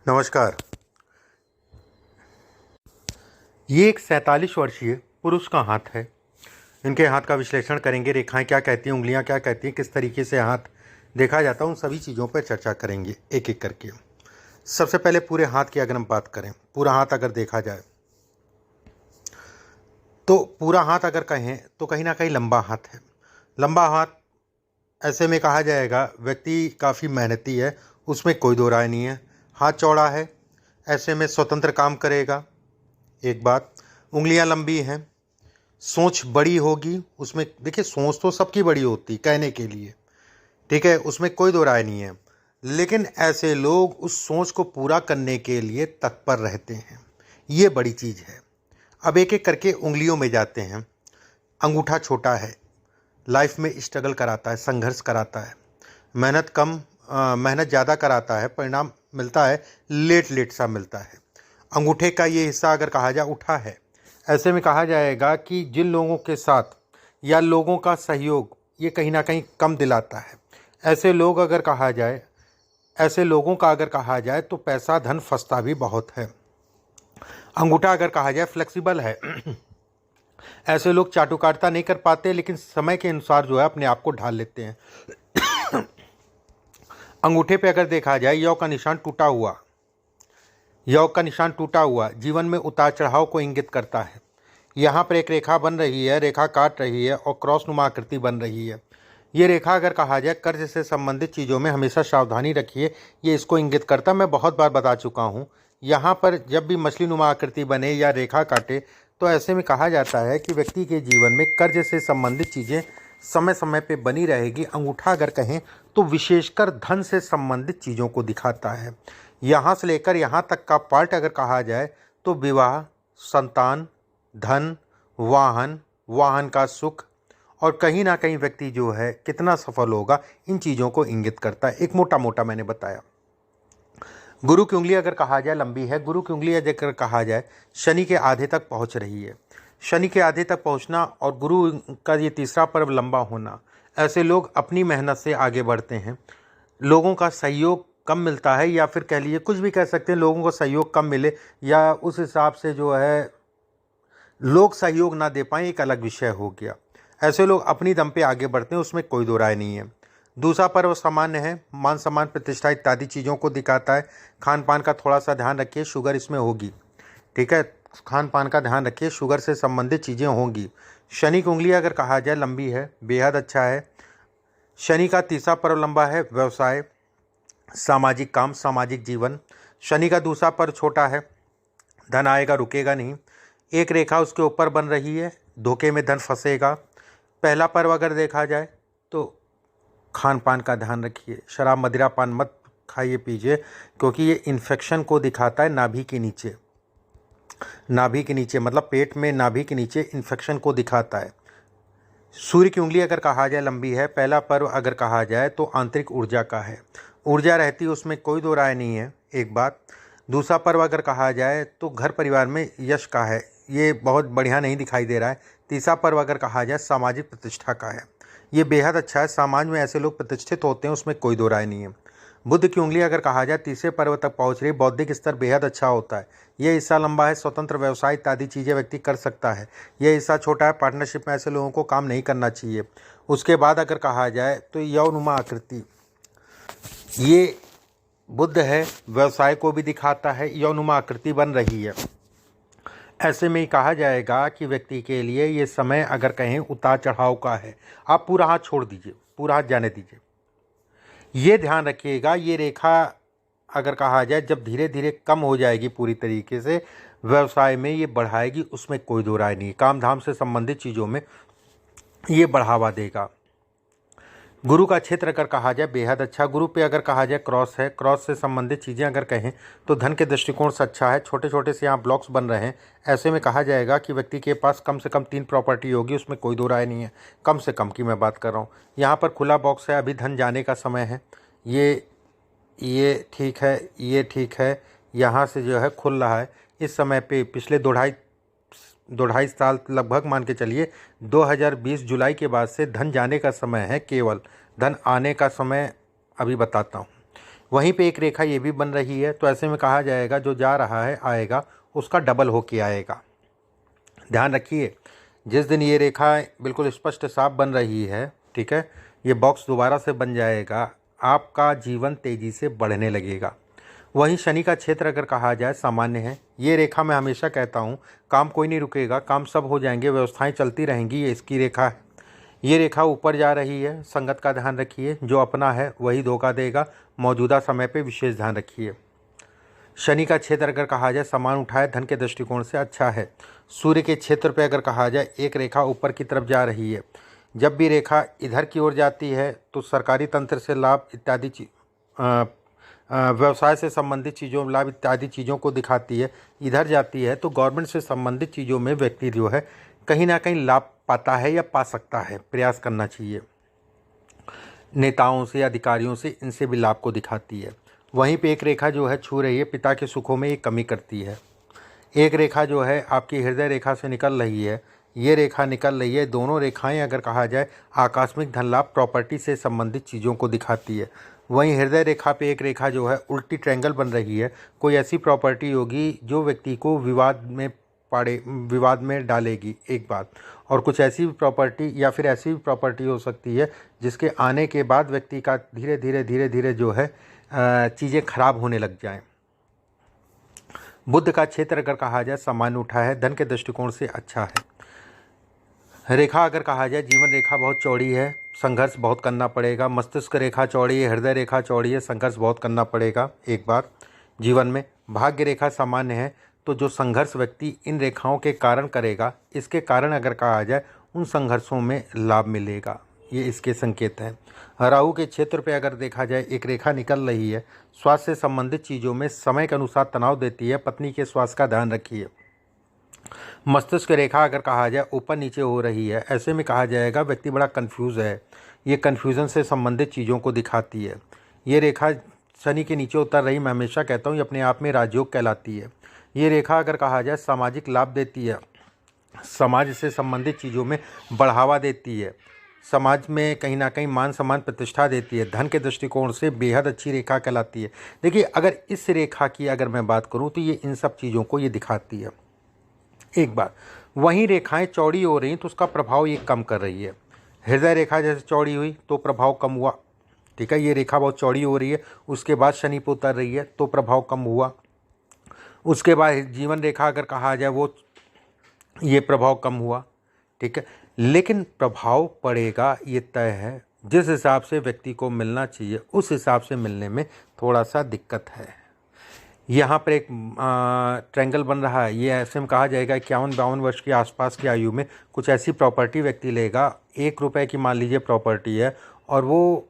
नमस्कार। ये एक 47 वर्षीय पुरुष का हाथ है। इनके हाथ का विश्लेषण करेंगे, रेखाएं क्या कहती हैं, उंगलियां क्या कहती हैं, किस तरीके से हाथ देखा जाता है, उन सभी चीज़ों पर चर्चा करेंगे एक एक करके। सबसे पहले पूरे हाथ की अगर हम बात करें, पूरा हाथ अगर देखा जाए तो पूरा हाथ अगर कहें तो कहीं ना कहीं लंबा हाथ है। लंबा हाथ ऐसे में कहा जाएगा व्यक्ति काफ़ी मेहनती है, उसमें कोई दो राय नहीं है। हाथ चौड़ा है, ऐसे में स्वतंत्र काम करेगा। एक बात, उंगलियां लंबी हैं, सोच बड़ी होगी। उसमें देखिए, सोच तो सबकी बड़ी होती कहने के लिए, ठीक है, उसमें कोई दो राय नहीं है। लेकिन ऐसे लोग उस सोच को पूरा करने के लिए तत्पर रहते हैं, ये बड़ी चीज़ है। अब एक एक करके उंगलियों में जाते हैं। अंगूठा छोटा है, लाइफ में स्ट्रगल कराता है, संघर्ष कराता है, मेहनत ज़्यादा कराता है, परिणाम मिलता है लेट लेट सा मिलता है। अंगूठे का ये हिस्सा अगर कहा जाए उठा है, ऐसे में कहा जाएगा कि जिन लोगों के साथ या लोगों का सहयोग ये कहीं ना कहीं कम दिलाता है, ऐसे लोग अगर कहा जाए, ऐसे लोगों का अगर कहा जाए तो पैसा धन फंसता भी बहुत है। अंगूठा अगर कहा जाए फ्लेक्सिबल है, ऐसे लोग चाटुकारिता नहीं कर पाते, लेकिन समय के अनुसार जो है अपने आप को ढाल लेते हैं। अंगूठे पे अगर देखा जाए, योग का निशान टूटा हुआ, योग का निशान टूटा हुआ जीवन में उतार चढ़ाव को इंगित करता है। यहाँ पर एक रेखा बन रही है, रेखा काट रही है और क्रॉस नुमा आकृति बन रही है। ये रेखा अगर कहा जाए कर्ज से संबंधित चीज़ों में हमेशा सावधानी रखिए, ये इसको इंगित करता। मैं बहुत बार बता चुका हूँ, यहाँ पर जब भी मछली नुमा आकृति बने या रेखा काटे तो ऐसे में कहा जाता है कि व्यक्ति के जीवन में कर्ज से संबंधित चीज़ें समय समय पे बनी रहेगी। अंगूठा अगर कहें तो विशेषकर धन से संबंधित चीज़ों को दिखाता है। यहाँ से लेकर यहाँ तक का पार्ट अगर कहा जाए तो विवाह, संतान, धन, वाहन का सुख और कहीं ना कहीं व्यक्ति जो है कितना सफल होगा, इन चीज़ों को इंगित करता है। एक मोटा मोटा मैंने बताया। गुरु की उंगली अगर कहा जाए लंबी है, गुरु की उंगली अगर कहा जाए शनि के आधे तक पहुंच रही है। शनि के आधे तक पहुंचना और गुरु का ये तीसरा पर्व लंबा होना, ऐसे लोग अपनी मेहनत से आगे बढ़ते हैं। लोगों का सहयोग कम मिलता है, या फिर कह लीजिए कुछ भी कह सकते हैं, लोगों को सहयोग कम मिले या उस हिसाब से जो है लोग सहयोग ना दे पाएँ, एक अलग विषय हो गया। ऐसे लोग अपनी दम पे आगे बढ़ते हैं, उसमें कोई दो राय नहीं है। दूसरा पर्व सामान्य है, मान सम्मान प्रतिष्ठा इत्यादि चीज़ों को दिखाता है। खान पान का थोड़ा सा ध्यान रखिए, शुगर इसमें होगी, ठीक है, खान पान का ध्यान रखिए, शुगर से संबंधित चीज़ें होंगी। शनि की उंगली अगर कहा जाए लंबी है, बेहद अच्छा है। शनि का तीसरा पर्व लंबा है, व्यवसाय, सामाजिक काम, सामाजिक जीवन। शनि का दूसरा पर्व छोटा है, धन आएगा, रुकेगा नहीं। एक रेखा उसके ऊपर बन रही है, धोखे में धन फंसेगा। पहला पर्व अगर देखा जाए तो खान पान का ध्यान रखिए, शराब मदिरा पान मत खाइए पीजिए, क्योंकि ये इन्फेक्शन को दिखाता है। नाभि के नीचे, नाभि के नीचे मतलब पेट में, नाभि के नीचे इन्फेक्शन को दिखाता है। सूर्य की उंगली अगर कहा जाए लंबी है, पहला पर्व अगर कहा जाए तो आंतरिक ऊर्जा का है, ऊर्जा रहती है, उसमें कोई दो राय नहीं है। एक बात। दूसरा पर्व अगर कहा जाए तो घर परिवार में यश का है, ये बहुत बढ़िया नहीं दिखाई दे रहा है। तीसरा पर्व अगर कहा जाए सामाजिक प्रतिष्ठा का है, ये बेहद अच्छा है। समाज में ऐसे लोग प्रतिष्ठित होते हैं, उसमें कोई दो राय नहीं है। बुध की उंगली अगर कहा जाए तीसरे पर्व तक पहुंच रही, बौद्धिक स्तर बेहद अच्छा होता है। ये हिस्सा लंबा है, स्वतंत्र व्यवसाय इत्यादि चीज़ें व्यक्ति कर सकता है। ये हिस्सा छोटा है, पार्टनरशिप में ऐसे लोगों को काम नहीं करना चाहिए। उसके बाद अगर कहा जाए तो यौनुमा आकृति, ये बुध है, व्यवसाय को भी दिखाता है, यौनुमा आकृति बन रही है। ऐसे में ही कहा जाएगा कि व्यक्ति के लिए ये समय अगर कहें उतार चढ़ाव का है। आप पूरा हाथ छोड़ दीजिए, पूरा हाथ जाने दीजिए। ये ध्यान रखिएगा, ये रेखा अगर कहा जाए जब धीरे धीरे कम हो जाएगी पूरी तरीके से, व्यवसाय में ये बढ़ाएगी, उसमें कोई दो राय नहीं। काम धाम से संबंधित चीज़ों में ये बढ़ावा देगा। गुरु का क्षेत्र अगर कहा जाए बेहद अच्छा। गुरु पे अगर कहा जाए क्रॉस है, क्रॉस से संबंधित चीज़ें अगर कहें तो धन के दृष्टिकोण से अच्छा है। छोटे छोटे से यहाँ ब्लॉक्स बन रहे हैं, ऐसे में कहा जाएगा कि व्यक्ति के पास कम से कम 3 प्रॉपर्टी होगी, उसमें कोई दो राय नहीं है। कम से कम की मैं बात कर रहा हूँ। यहाँ पर खुला बॉक्स है, अभी धन जाने का समय है। ये ठीक है, ये ठीक है, यहाँ से जो है खुल रहा है। इस समय पे पिछले दो ढाई साल लगभग मान के चलिए, 2020 जुलाई के बाद से धन जाने का समय है, केवल धन आने का समय अभी बताता हूँ। वहीं पे एक रेखा ये भी बन रही है, तो ऐसे में कहा जाएगा जो जा रहा है आएगा उसका डबल होके आएगा। ध्यान रखिए, जिस दिन ये रेखा बिल्कुल स्पष्ट साफ बन रही है, ठीक है, ये बॉक्स दोबारा से बन जाएगा, आपका जीवन तेज़ी से बढ़ने लगेगा। वहीं शनि का क्षेत्र अगर कहा जाए सामान्य है। ये रेखा मैं हमेशा कहता हूँ काम कोई नहीं रुकेगा, काम सब हो जाएंगे, व्यवस्थाएं चलती रहेंगी, ये इसकी रेखा है। ये रेखा ऊपर जा रही है, संगत का ध्यान रखिए, जो अपना है वही धोखा देगा, मौजूदा समय पे विशेष ध्यान रखिए। शनि का क्षेत्र अगर कहा जाए सामान उठाए, धन के दृष्टिकोण से अच्छा है। सूर्य के क्षेत्र पे अगर कहा जाए एक रेखा ऊपर की तरफ जा रही है, जब भी रेखा इधर की ओर जाती है तो सरकारी तंत्र से लाभ इत्यादि व्यवसाय से संबंधित चीज़ों लाभ इत्यादि चीज़ों को दिखाती है। इधर जाती है तो गवर्नमेंट से संबंधित चीज़ों में व्यक्ति जो है कहीं ना कहीं लाभ पाता है या पा सकता है, प्रयास करना चाहिए। नेताओं से, अधिकारियों से, इनसे भी लाभ को दिखाती है। वहीं पे एक रेखा जो है छू रही है, पिता के सुखों में एक कमी करती है। एक रेखा जो है आपकी हृदय रेखा से निकल रही है, ये रेखा निकल रही है। दोनों रेखाएं अगर कहा जाए आकस्मिक धन लाभ, प्रॉपर्टी से संबंधित चीज़ों को दिखाती है। वहीं हृदय रेखा पे एक रेखा जो है उल्टी ट्रायंगल बन रही है, कोई ऐसी प्रॉपर्टी होगी जो व्यक्ति को विवाद में डालेगी, एक बात। और कुछ ऐसी प्रॉपर्टी या फिर ऐसी भी प्रॉपर्टी हो सकती है जिसके आने के बाद व्यक्ति का धीरे धीरे जो है चीज़ें खराब होने लग जाएं। बुध का क्षेत्र अगर कहा जाए सामान्य उठा है, धन के दृष्टिकोण से अच्छा है। रेखा अगर कहा जाए जीवन रेखा बहुत चौड़ी है, संघर्ष बहुत करना पड़ेगा। मस्तिष्क रेखा चौड़ी है, हृदय रेखा चौड़ी है, संघर्ष बहुत करना पड़ेगा एक बार जीवन में। भाग्य रेखा सामान्य है, तो जो संघर्ष व्यक्ति इन रेखाओं के कारण करेगा, इसके कारण अगर कहा जाए उन संघर्षों में लाभ मिलेगा, ये इसके संकेत हैं। राहु के क्षेत्र पे अगर देखा जाए एक रेखा निकल रही है, स्वास्थ्य से संबंधित चीज़ों में समय के अनुसार तनाव देती है, पत्नी के स्वास्थ्य का ध्यान रखिए। मस्तिष्क रेखा अगर कहा जाए ऊपर नीचे हो रही है, ऐसे में कहा जाएगा व्यक्ति बड़ा कंफ्यूज है, ये कन्फ्यूज़न से संबंधित चीज़ों को दिखाती है। ये रेखा शनि के नीचे उतर रही, मैं हमेशा कहता हूँ ये अपने आप में राजयोग कहलाती है। ये रेखा अगर कहा जाए सामाजिक लाभ देती है, समाज से संबंधित चीज़ों में बढ़ावा देती है, समाज में कहीं ना कहीं मान सम्मान प्रतिष्ठा देती है, धन के दृष्टिकोण से बेहद अच्छी रेखा कहलाती है। देखिए अगर इस रेखा की अगर मैं बात करूं तो ये इन सब चीज़ों को ये दिखाती है एक बार। वहीं रेखाएं चौड़ी हो रही तो उसका प्रभाव ये कम कर रही है। हृदय रेखा जैसे चौड़ी हुई तो प्रभाव कम हुआ, ठीक है, ये रेखा बहुत चौड़ी हो रही है, उसके बाद शनि पे उतर रही है तो प्रभाव कम हुआ। उसके बाद जीवन रेखा अगर कहा जाए वो ये प्रभाव कम हुआ, ठीक है, लेकिन प्रभाव पड़ेगा ये तय है। जिस हिसाब से व्यक्ति को मिलना चाहिए उस हिसाब से मिलने में थोड़ा सा दिक्कत है। यहाँ पर एक ट्रायंगल बन रहा है, ये ऐसे में कहा जाएगा 51-52 वर्ष के आसपास की आयु में कुछ ऐसी प्रॉपर्टी व्यक्ति लेगा, 1 रुपये की मान लीजिए प्रॉपर्टी है और वो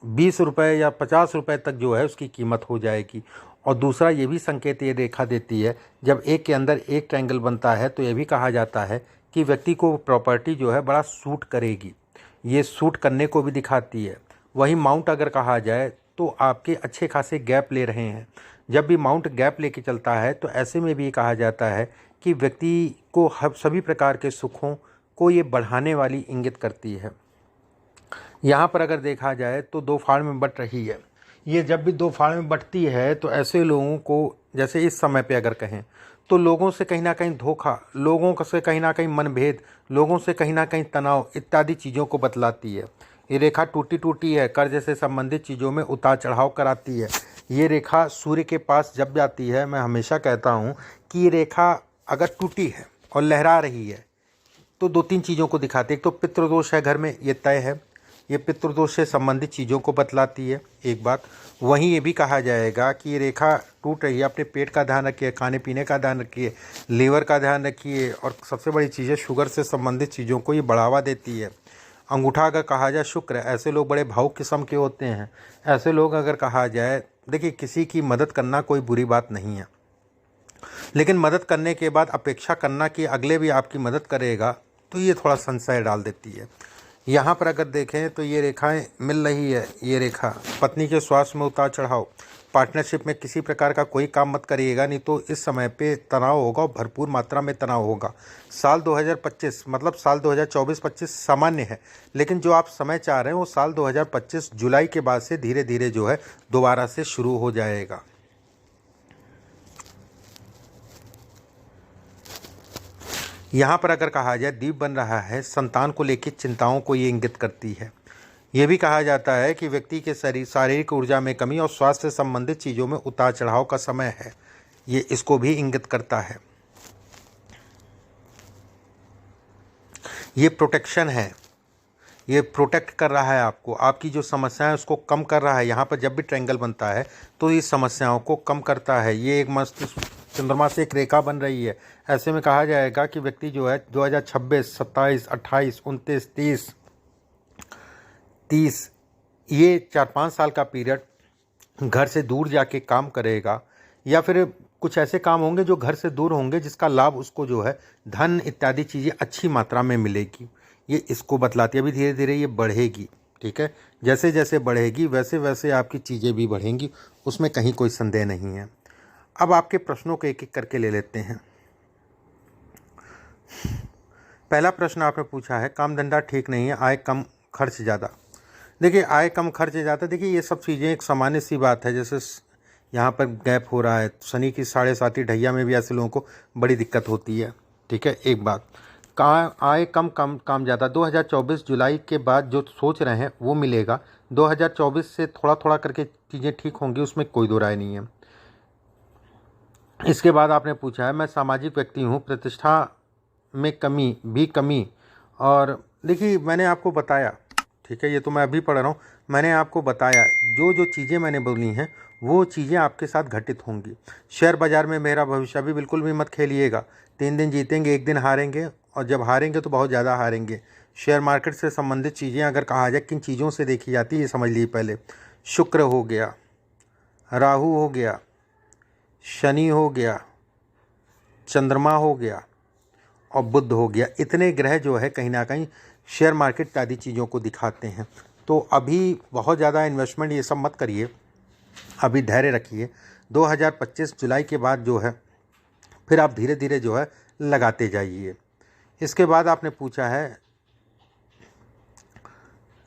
20 रुपये या 50 रुपये तक जो है उसकी कीमत हो जाएगी। और दूसरा ये भी संकेत ये रेखा देती है, जब एक के अंदर एक ट्रायंगल बनता है तो ये भी कहा जाता है कि व्यक्ति को प्रॉपर्टी जो है बड़ा सूट करेगी, ये सूट करने को भी दिखाती है। वहीं माउंट अगर कहा जाए तो आपके अच्छे खासे गैप ले रहे हैं, जब भी माउंट गैप लेके चलता है तो ऐसे में भी कहा जाता है कि व्यक्ति को सभी प्रकार के सुखों को ये बढ़ाने वाली इंगित करती है। यहाँ पर अगर देखा जाए तो 2 फाड़ में बट रही है, ये जब भी 2 फाड़ में बटती है तो ऐसे लोगों को, जैसे इस समय पे अगर कहें तो लोगों से कहीं ना कहीं धोखा, लोगों से कहीं ना कहीं मनभेद, लोगों से कहीं ना कहीं तनाव इत्यादि चीज़ों को बतलाती है। ये रेखा टूटी है, कर्ज से संबंधित चीज़ों में उतार चढ़ाव कराती है। ये रेखा सूर्य के पास जब जाती है, मैं हमेशा कहता हूँ कि ये रेखा अगर टूटी है और लहरा रही है तो 2-3 चीज़ों को दिखाती है। एक तो पितृदोष है घर में, ये तय है, ये पितृदोष से संबंधित चीज़ों को बतलाती है एक बात। वहीं ये भी कहा जाएगा कि ये रेखा टूट रही है, अपने पेट का ध्यान रखिए, खाने पीने का ध्यान रखिए, लीवर का ध्यान रखिए, और सबसे बड़ी चीज़ है शुगर से संबंधित चीज़ों को ये बढ़ावा देती है। अंगूठा अगर कहा जाए शुक्र, ऐसे लोग बड़े भावुक किस्म के होते हैं। ऐसे लोग अगर कहा जाए, देखिए किसी की मदद करना कोई बुरी बात नहीं है, लेकिन मदद करने के बाद अपेक्षा करना कि अगले भी आपकी मदद करेगा, तो ये थोड़ा संशय डाल देती है। यहाँ पर अगर देखें तो ये रेखाएं मिल रही है, ये रेखा पत्नी के स्वास्थ्य में उतार चढ़ाव, पार्टनरशिप में किसी प्रकार का कोई काम मत करिएगा, नहीं तो इस समय पे तनाव होगा और भरपूर मात्रा में तनाव होगा। साल 2025 मतलब साल 2024-25 सामान्य है, लेकिन जो आप समय चाह रहे हैं वो साल 2025 जुलाई के बाद से धीरे धीरे जो है दोबारा से शुरू हो जाएगा। यहाँ पर अगर कहा जाए द्वीप बन रहा है, संतान को लेकर चिंताओं को ये इंगित करती है। ये भी कहा जाता है कि व्यक्ति के शारीरिक ऊर्जा में कमी और स्वास्थ्य से संबंधित चीज़ों में उतार चढ़ाव का समय है, ये इसको भी इंगित करता है। ये प्रोटेक्शन है, ये प्रोटेक्ट कर रहा है आपको, आपकी जो समस्याएं है उसको कम कर रहा है। यहाँ पर जब भी ट्रायंगल बनता है तो इस समस्याओं को कम करता है। ये एक मस्त चंद्रमा से एक रेखा बन रही है। ऐसे में कहा जाएगा कि व्यक्ति जो है 2026, 27, 28, 29, 30 ये 4-5 साल का पीरियड घर से दूर जाके काम करेगा, या फिर कुछ ऐसे काम होंगे जो घर से दूर होंगे जिसका लाभ उसको जो है धन इत्यादि चीज़ें अच्छी मात्रा में मिलेगी। ये इसको बतलाती है। अभी धीरे धीरे ये बढ़ेगी, ठीक है। जैसे जैसे बढ़ेगी वैसे वैसे आपकी चीज़ें भी बढ़ेंगी, उसमें कहीं कोई संदेह नहीं है। अब आपके प्रश्नों को एक एक करके ले लेते हैं। पहला प्रश्न आपने पूछा है काम धंधा ठीक नहीं है, आय कम खर्च ज़्यादा। देखिए आय कम खर्च ज़्यादा, देखिए ये सब चीज़ें एक सामान्य सी बात है। जैसे यहाँ पर गैप हो रहा है, शनि की 7.5 ढैया में भी ऐसे लोगों को बड़ी दिक्कत होती है, ठीक है। एक बात आय कम काम ज़्यादा 2024 जुलाई के बाद जो सोच रहे हैं वो मिलेगा। 2024 से थोड़ा थोड़ा करके चीज़ें ठीक होंगी, उसमें कोई दो राय नहीं है। इसके बाद आपने पूछा है मैं सामाजिक व्यक्ति हूँ, प्रतिष्ठा में कमी और देखिए मैंने आपको बताया, ठीक है, ये तो मैं अभी पढ़ रहा हूँ, मैंने आपको बताया जो जो चीज़ें मैंने बोली हैं वो चीज़ें आपके साथ घटित होंगी। शेयर बाज़ार में मेरा भविष्य भी बिल्कुल भी मत खेलिएगा। 3 दिन जीतेंगे, 1 दिन हारेंगे, और जब हारेंगे तो बहुत ज़्यादा हारेंगे। शेयर मार्केट से संबंधित चीज़ें अगर कहा जाए किन चीज़ों से देखी जाती है ये समझ लीजिए। पहले शुक्र हो गया, राहु हो गया, शनि हो गया, चंद्रमा हो गया और बुध हो गया। इतने ग्रह जो है कहीं ना कहीं शेयर मार्केट इत्यादि चीज़ों को दिखाते हैं। तो अभी बहुत ज़्यादा इन्वेस्टमेंट ये सब मत करिए, अभी धैर्य रखिए। 2025 जुलाई के बाद जो है फिर आप धीरे धीरे जो है लगाते जाइए। इसके बाद आपने पूछा है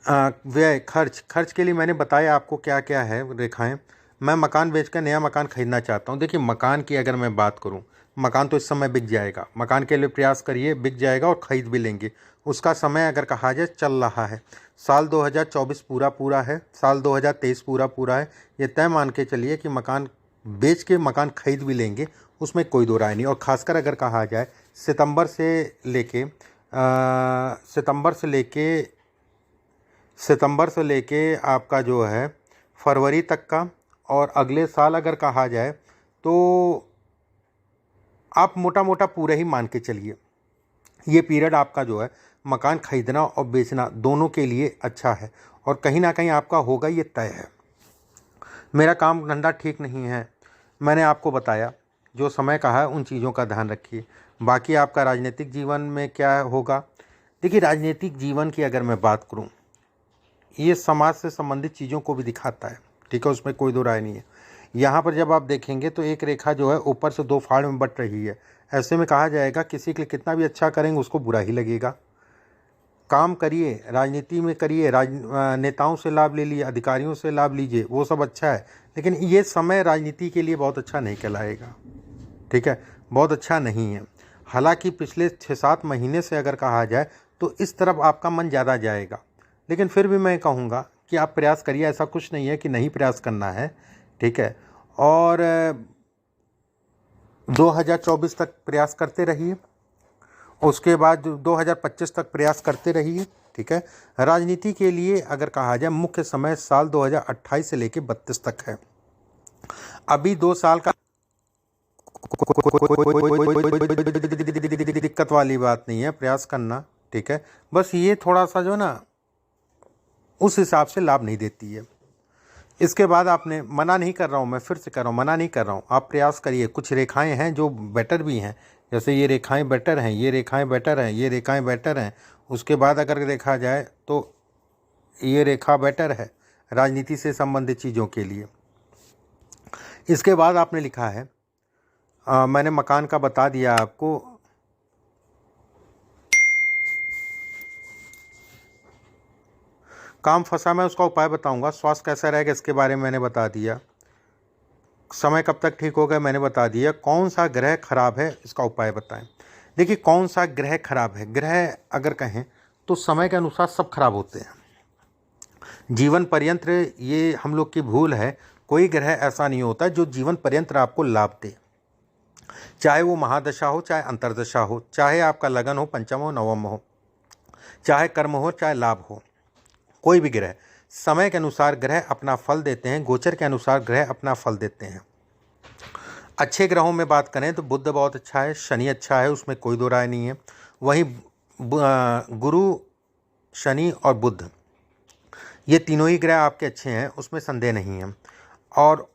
व्यय खर्च के लिए मैंने बताया आपको क्या क्या है रेखाएं। मैं मकान बेचकर नया मकान खरीदना चाहता हूं। देखिए मकान की अगर मैं बात करूं, मकान तो इस समय बिक जाएगा, मकान के लिए प्रयास करिए, बिक जाएगा और ख़रीद भी लेंगे। उसका समय अगर कहा जाए चल रहा है, साल 2024 पूरा है, साल 2023 पूरा है। ये तय मान के चलिए कि मकान बेच के मकान खरीद भी लेंगे, उसमें कोई दो राय नहीं। और ख़ासकर अगर कहा जाए सितंबर से लेके आपका जो है फरवरी तक का, और अगले साल अगर कहा जाए तो आप मोटा मोटा पूरे ही मान के चलिए। ये पीरियड आपका जो है मकान खरीदना और बेचना दोनों के लिए अच्छा है, और कहीं ना कहीं आपका होगा, ये तय है। मेरा काम धंधा ठीक नहीं है, मैंने आपको बताया, जो समय कहा है उन चीज़ों का ध्यान रखिए। बाकी आपका राजनीतिक जीवन में क्या होगा, देखिए राजनीतिक जीवन की अगर मैं बात करूं, ये समाज से संबंधित चीज़ों को भी दिखाता है, ठीक है, उसमें कोई दो राय नहीं है। यहाँ पर जब आप देखेंगे तो एक रेखा जो है ऊपर से 2 फाड़ में बट रही है। ऐसे में कहा जाएगा किसी के लिए कितना भी अच्छा करेंगे उसको बुरा ही लगेगा। काम करिए, राजनीति में करिए, नेताओं से लाभ ले लीजिए, अधिकारियों से लाभ लीजिए, वो सब अच्छा है, लेकिन ये समय राजनीति के लिए बहुत अच्छा नहीं कहलाएगा, ठीक है, बहुत अच्छा नहीं है। हालांकि पिछले 6-7 महीने से अगर कहा जाए तो इस तरफ आपका मन ज़्यादा जाएगा, लेकिन फिर भी मैं कहूँगा कि आप प्रयास करिए, ऐसा कुछ नहीं है कि नहीं प्रयास करना है, ठीक है। और 2024 तक प्रयास करते रहिए, उसके बाद 2025 तक प्रयास करते रहिए, ठीक है। राजनीति के लिए अगर कहा जाए मुख्य समय साल 2028 से लेकर 32 तक है। अभी 2 साल का दिक्कत वाली बात नहीं है, प्रयास करना, ठीक है। बस ये थोड़ा सा जो ना उस हिसाब से लाभ नहीं देती है। इसके बाद आपने, मना नहीं कर रहा हूँ, मैं फिर से कर रहा हूँ, मना नहीं कर रहा हूँ, आप प्रयास करिए। कुछ रेखाएं हैं जो बेटर भी हैं, जैसे ये रेखाएं बेटर हैं, ये रेखाएं बेटर हैं, ये रेखाएं बेटर हैं। उसके बाद अगर देखा जाए तो ये रेखा बेटर है राजनीति से संबंधित चीज़ों के लिए। इसके बाद आपने लिखा है मैंने मकान का बता दिया आपको। काम फंसा, मैं उसका उपाय बताऊंगा। स्वास्थ्य कैसा रहेगा इसके बारे में मैंने बता दिया। समय कब तक ठीक होगा मैंने बता दिया। कौन सा ग्रह खराब है इसका उपाय बताएं। देखिए, कौन सा ग्रह खराब है, ग्रह अगर कहें तो समय के अनुसार सब खराब होते हैं। जीवन पर्यंत ये हम लोग की भूल है। कोई ग्रह ऐसा नहीं होता जो जीवन पर्यंत आपको लाभ दे, चाहे वो महादशा हो चाहे अंतर्दशा हो, चाहे आपका लगन हो, पंचम हो, नवम हो, चाहे कर्म हो चाहे लाभ हो। कोई भी ग्रह समय के अनुसार ग्रह अपना फल देते हैं, गोचर के अनुसार ग्रह अपना फल देते हैं। अच्छे ग्रहों में बात करें तो बुध बहुत अच्छा है, शनि अच्छा है, उसमें कोई दो राय नहीं है। वहीं गुरु, शनि और बुध ये तीनों ही ग्रह आपके अच्छे हैं, उसमें संदेह नहीं है। और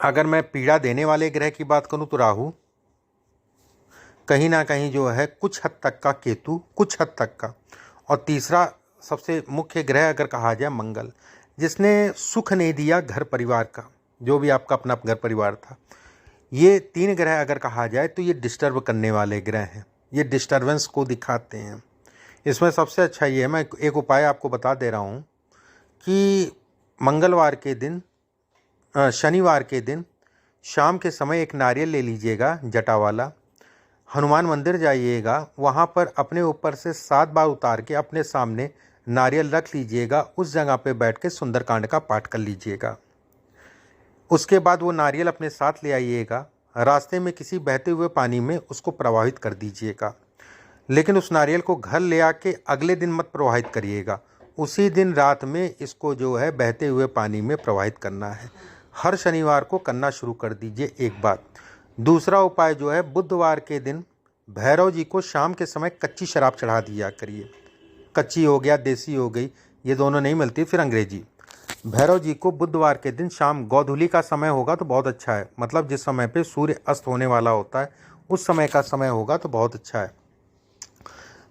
अगर मैं पीड़ा देने वाले ग्रह की बात करूं तो राहु, कहीं ना कहीं जो है कुछ हद तक का केतु, कुछ हद तक का, और तीसरा सबसे मुख्य ग्रह अगर कहा जाए मंगल, जिसने सुख नहीं दिया घर परिवार का, जो भी आपका अपना घर परिवार था। ये तीन ग्रह अगर कहा जाए तो ये डिस्टर्ब करने वाले ग्रह हैं, ये डिस्टर्बेंस को दिखाते हैं। इसमें सबसे अच्छा ये है, मैं एक उपाय आपको बता दे रहा हूँ कि मंगलवार के दिन, शनिवार के दिन शाम के समय एक नारियल ले लीजिएगा जटा वाला, हनुमान मंदिर जाइएगा, वहाँ पर अपने ऊपर से 7 बार उतार के अपने सामने नारियल रख लीजिएगा, उस जगह पे बैठ के सुंदरकांड का पाठ कर लीजिएगा। उसके बाद वो नारियल अपने साथ ले आइएगा, रास्ते में किसी बहते हुए पानी में उसको प्रवाहित कर दीजिएगा। लेकिन उस नारियल को घर ले आके अगले दिन मत प्रवाहित करिएगा, उसी दिन रात में इसको जो है बहते हुए पानी में प्रवाहित करना है। हर शनिवार को करना शुरू कर दीजिए, एक बात। दूसरा उपाय जो है, बुधवार के दिन भैरव जी को शाम के समय कच्ची शराब चढ़ा दिया करिए। कच्ची हो गया, देसी हो गई, ये दोनों नहीं मिलती फिर अंग्रेजी। भैरव जी को बुधवार के दिन शाम, गोधूली का समय होगा तो बहुत अच्छा है, मतलब जिस समय पे सूर्य अस्त होने वाला होता है उस समय का समय होगा तो बहुत अच्छा है।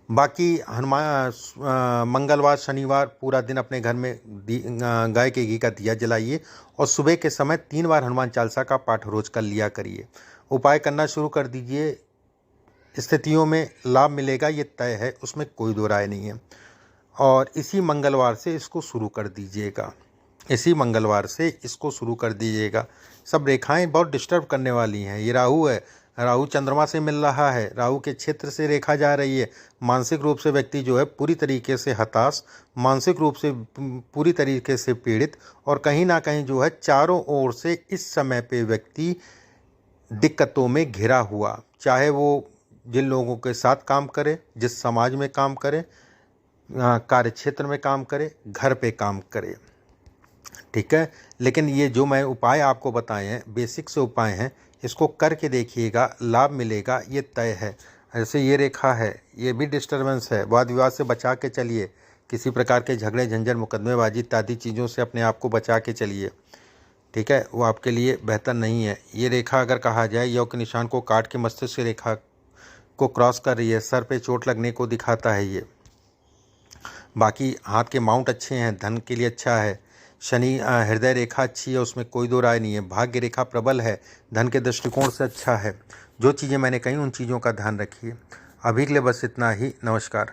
बाकी मंगलवार, शनिवार पूरा दिन अपने घर में गाय के घी का दिया जलाइए और सुबह के समय 3 बार हनुमान चालीसा का पाठ रोज कर लिया करिए। उपाय करना शुरू कर दीजिए, स्थितियों में लाभ मिलेगा, ये तय है, उसमें कोई दो राय नहीं है। और इसी मंगलवार से इसको शुरू कर दीजिएगा, इसी मंगलवार से इसको शुरू कर दीजिएगा। सब रेखाएं बहुत डिस्टर्ब करने वाली हैं। ये राहु है, राहु चंद्रमा से मिल रहा है, राहु के क्षेत्र से रेखा जा रही है। मानसिक रूप से व्यक्ति जो है पूरी तरीके से हताश, मानसिक रूप से पूरी तरीके से पीड़ित, और कहीं ना कहीं जो है चारों ओर से इस समय पे व्यक्ति दिक्कतों में घिरा हुआ, चाहे वो जिन लोगों के साथ काम करे, जिस समाज में काम करे, कार्य क्षेत्र में काम करे, घर पे काम करे, ठीक है। लेकिन ये जो मैं उपाय आपको बताए हैं, बेसिक से उपाय हैं, इसको करके देखिएगा, लाभ मिलेगा, ये तय है। ऐसे ये रेखा है, ये भी डिस्टर्बेंस है, वाद विवाद से बचा के चलिए, किसी प्रकार के झगड़े झंझट मुकदमेबाजी इत्यादि चीज़ों से अपने आप को बचा के चलिए, ठीक है, वो आपके लिए बेहतर नहीं है। ये रेखा अगर कहा जाए योग के निशान को काट के मस्तिष्क रेखा को क्रॉस कर रही है, सर पे चोट लगने को दिखाता है ये। बाकी हाथ के माउंट अच्छे हैं, धन के लिए अच्छा है। शनि हृदय रेखा अच्छी है, उसमें कोई दो राय नहीं है। भाग्य रेखा प्रबल है, धन के दृष्टिकोण से अच्छा है। जो चीज़ें मैंने कही उन चीज़ों का ध्यान रखिए। अभी के लिए बस इतना ही, नमस्कार।